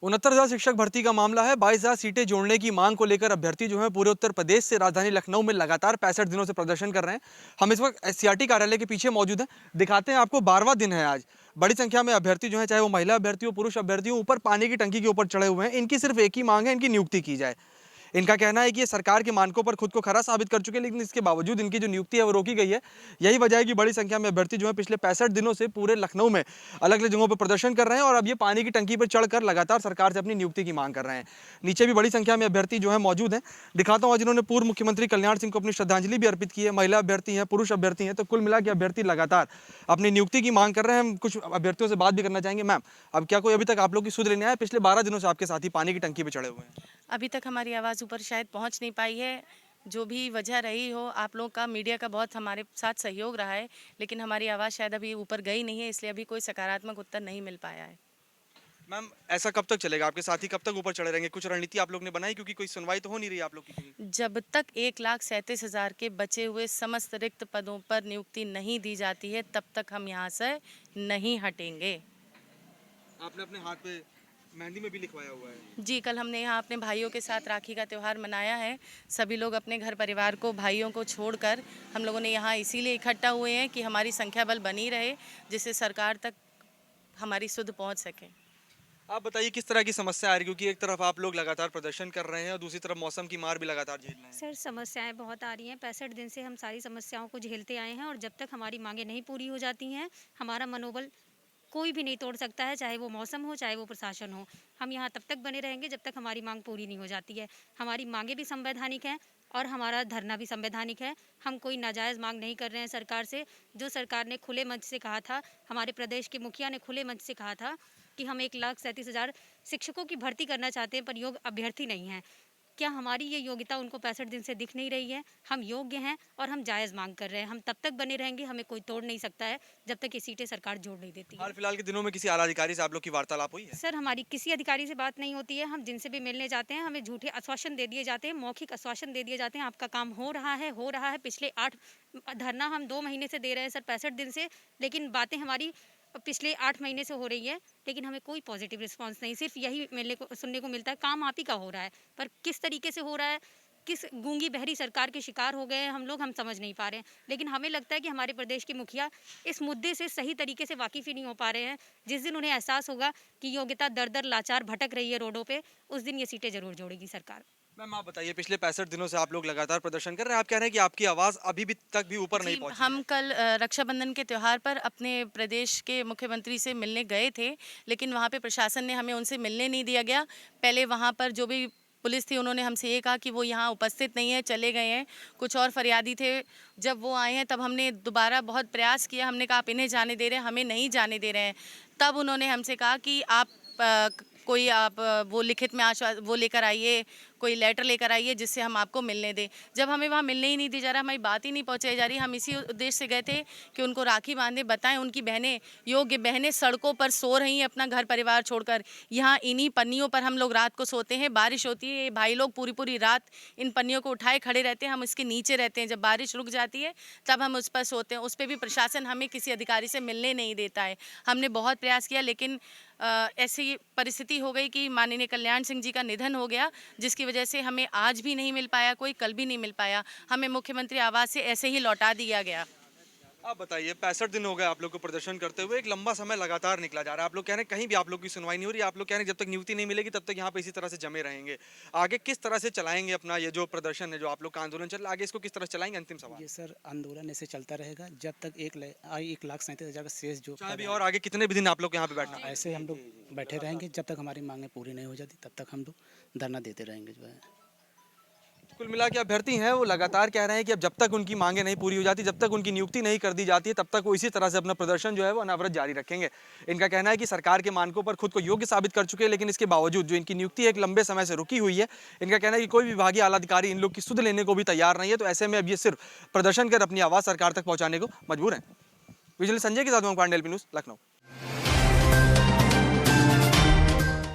69,000 शिक्षक भर्ती का मामला है। 22,000 सीटें जोड़ने की मांग को लेकर अभ्यर्थी जो है पूरे उत्तर प्रदेश से राजधानी लखनऊ में लगातार 65 दिनों से प्रदर्शन कर रहे हैं। हम इस वक्त एससीईआरटी कार्यालय के पीछे मौजूद हैं। दिखाते हैं आपको, 12वां दिन है आज। बड़ी संख्या में अभ्यर्थी जो है, चाहे वो महिला अभ्यर्थी हो, पुरुष अभ्यर्थी हो, ऊपर पानी की टंकी के ऊपर चढ़े हुए हैं। इनकी सिर्फ एक ही मांग है, इनकी नियुक्ति की जाए। इनका कहना है कि ये सरकार के मानकों पर खुद को खरा साबित कर चुके हैं, लेकिन इसके बावजूद इनकी जो नियुक्ति है वो रोकी गई है। यही वजह है कि बड़ी संख्या में अभ्यर्थी जो है पिछले 65 दिनों से पूरे लखनऊ में अलग अलग जगहों पर प्रदर्शन कर रहे हैं और अब ये पानी की टंकी पर चढ़कर लगातार सरकार से अपनी नियुक्ति की मांग कर रहे हैं। नीचे भी बड़ी संख्या में अभ्यर्थी जो है मौजूद हैं। दिखाता हूँ, जिन्होंने पूर्व मुख्यमंत्री कल्याण सिंह को अपनी श्रद्धांजलि भी अर्पित की है। महिला अभ्यर्थी हैं, पुरुष अभ्यर्थी हैं, तो कुल मिला के अभ्यर्थी लगातार अपनी नियुक्ति की मांग कर रहे हैं। हम कुछ अभ्यर्थियों से बात भी करना चाहेंगे। मैम, अब क्या कोई अभी तक आप लोग की सुध लेने आया? पिछले 12 दिनों से आपके साथी पानी की टंकी पर चढ़े हुए हैं। अभी तक हमारी आवाज़ ऊपर शायद पहुंच नहीं पाई है। जो भी वजह रही हो, आप लोग का, मीडिया का बहुत हमारे साथ सहयोग रहा है, लेकिन हमारी आवाज़ शायद अभी ऊपर गई नहीं है, इसलिए अभी कोई सकारात्मक उत्तर नहीं मिल पाया है। मैम, ऐसा कब तक चलेगा? आपके साथी कब तक ऊपर चढ़े रहेंगे? कुछ रणनीति आप लोग ने बनाई? क्योंकि कोई सुनवाई तो हो नहीं रही आप लोग की कहीं। जब तक 1,37,000 के बचे हुए समस्त रिक्त पदों पर नियुक्ति नहीं दी जाती है, तब तक हम यहाँ से नहीं हटेंगे। आपने अपने हाथ पे मेहंदी में भी लिखवाया हुआ है। जी, कल हमने यहाँ अपने भाइयों के साथ राखी का त्यौहार मनाया है। सभी लोग अपने घर परिवार को, भाइयों को छोड़कर हम लोगों ने यहाँ इसीलिए इकट्ठा हुए हैं कि हमारी संख्या बल बनी रहे, जिससे सरकार तक हमारी सुध पहुँच सके। आप बताइए, किस तरह की समस्या आ रही है? क्योंकि एक तरफ आप लोग लगातार प्रदर्शन कर रहे हैं और दूसरी तरफ मौसम की मार भी लगातार झेल रहे हैं। सर, समस्याएं बहुत आ रही हैं। 65 दिन से हम सारी समस्याओं को झेलते आए हैं और जब तक हमारी मांगें नहीं पूरी हो जाती हैं, हमारा मनोबल कोई भी नहीं तोड़ सकता है, चाहे वो मौसम हो, चाहे वो प्रशासन हो। हम यहाँ तब तक बने रहेंगे जब तक हमारी मांग पूरी नहीं हो जाती है। हमारी मांगें भी संवैधानिक हैं और हमारा धरना भी संवैधानिक है। हम कोई नाजायज़ मांग नहीं कर रहे हैं सरकार से। जो सरकार ने खुले मंच से कहा था, हमारे प्रदेश के मुखिया ने खुले मंच से कहा था कि हम 1,37,000 शिक्षकों की भर्ती करना चाहते हैं पर योग्य अभ्यर्थी नहीं हैं। क्या हमारी ये योग्यता उनको 65 दिन से दिख नहीं रही है? हम योग्य हैं और हम जायज़ मांग कर रहे हैं। हम तब तक बने रहेंगे, हमें कोई तोड़ नहीं सकता है जब तक ये सीटें सरकार जोड़ नहीं देती है। हाल फिलहाल के दिनों में किसी आला अधिकारी से आप लोग की वार्तालाप हुई है? सर, हमारी किसी अधिकारी से बात नहीं होती है। हम जिनसे भी मिलने जाते हैं, हमें झूठे आश्वासन दे दिए जाते हैं, मौखिक आश्वासन दे दिए जाते हैं, आपका काम हो रहा है, हो रहा है। पिछले 8 धरना हम 2 महीने से दे रहे हैं सर, 65 दिन से, लेकिन बातें हमारी पिछले 8 महीने से हो रही है, लेकिन हमें कोई पॉजिटिव रिस्पांस नहीं। सिर्फ यही मिलने को, सुनने को मिलता है, काम आप ही का हो रहा है, पर किस तरीके से हो रहा है, किस गूंगी बहरी सरकार के शिकार हो गए हैं हम लोग, हम समझ नहीं पा रहे हैं। लेकिन हमें लगता है कि हमारे प्रदेश के मुखिया इस मुद्दे से सही तरीके से वाकिफ ही नहीं हो पा रहे हैं। जिस दिन उन्हें एहसास होगा कि योग्यता दर दर लाचार भटक रही है रोडों पे, उस दिन ये सीटें जरूर जोड़ेगी सरकार। मैम, आप बताइए, पिछले 65 दिनों से आप लोग लगातार प्रदर्शन कर रहे हैं। आप कह रहे हैं कि आपकी आवाज़ अभी भी तक भी ऊपर नहीं जी, पहुंची हम है। कल रक्षाबंधन के त्यौहार पर अपने प्रदेश के मुख्यमंत्री से मिलने गए थे, लेकिन वहाँ पे प्रशासन ने हमें उनसे मिलने नहीं दिया गया। पहले वहाँ पर जो भी पुलिस थी, उन्होंने हमसे ये कहा कि वो यहाँ उपस्थित नहीं है, चले गए हैं। कुछ और फरियादी थे, जब वो आए हैं तब हमने दोबारा बहुत प्रयास किया। हमने कहा आप इन्हें जाने दे रहे हैं, हमें नहीं जाने दे रहे हैं। तब उन्होंने हमसे कहा कि कोई आप वो लिखित में वो लेकर आइए, कोई लेटर लेकर आइए जिससे हम आपको मिलने दें। जब हमें वहाँ मिलने ही नहीं दी जा रहा, हमारी बात ही नहीं पहुँचाई जा रही। हम इसी उद्देश्य से गए थे कि उनको राखी बांधे, बताएं उनकी बहनें, योग्य बहनें सड़कों पर सो रही हैं अपना घर परिवार छोड़कर। यहाँ इन्हीं पन्नियों पर हम लोग रात को सोते हैं। बारिश होती है, ये भाई लोग पूरी पूरी रात इन पन्नियों को उठाए खड़े रहते हैं, हम इसके नीचे रहते हैं। जब बारिश रुक जाती है तब हम उस पर सोते हैं। उस पर भी प्रशासन हमें किसी अधिकारी से मिलने नहीं देता है। हमने बहुत प्रयास किया, लेकिन ऐसी परिस्थिति हो गई कि माननीय कल्याण सिंह जी का निधन हो गया, जिसकी वजह से हमें आज भी नहीं मिल पाया, कोई कल भी नहीं मिल पाया। हमें मुख्यमंत्री आवास से ऐसे ही लौटा दिया गया। आप बताइए, 65 दिन हो गए आप लोग को प्रदर्शन करते हुए, एक लंबा समय लगातार निकला जा रहा है। आप लोग कह रहे हैं कहीं भी आप लोग की सुनवाई नहीं हो रही। आप लोग कह रहे हैं जब तक नियुक्ति नहीं मिलेगी तब तक यहाँ पे इसी तरह से जमे रहेंगे। आगे किस तरह से चलाएंगे अपना ये जो प्रदर्शन है, जो आप लोग का आंदोलन चल रहा है, आगे इसको किस तरह से चलाएंगे? अंतिम सवाल। ये सर, आंदोलन ऐसे चलता रहेगा जब तक 1,37,000 का शेष जो चाहे भी और आगे कितने भी दिन आप लोग यहाँ पे बैठना? ऐसे हम लोग बैठे रहेंगे जब तक हमारी मांगें पूरी नहीं हो जाती, तब तक हम लोग धरना देते रहेंगे जो है। कुल मिला के अभ्यर्थी हैं वो लगातार कह रहे हैं कि अब जब तक उनकी मांगें नहीं पूरी हो जाती, जब तक उनकी नियुक्ति नहीं कर दी जाती है, तब तक वो इसी तरह से अपना प्रदर्शन जो है वो अनवरत जारी रखेंगे। इनका कहना है कि सरकार के मानकों पर खुद को योग्य साबित कर चुके हैं, लेकिन इसके बावजूद जो इनकी नियुक्ति एक लंबे समय से रुकी हुई है, इनका कहना है कि कोई विभागीय आला अधिकारी इन लोग की सुध लेने को भी तैयार नहीं है। तो ऐसे में अब ये सिर्फ प्रदर्शन कर अपनी आवाज़ सरकार तक पहुँचाने को मजबूर हैं। विजिलेंस संजय के साथ पांडे, LP न्यूज़, लखनऊ।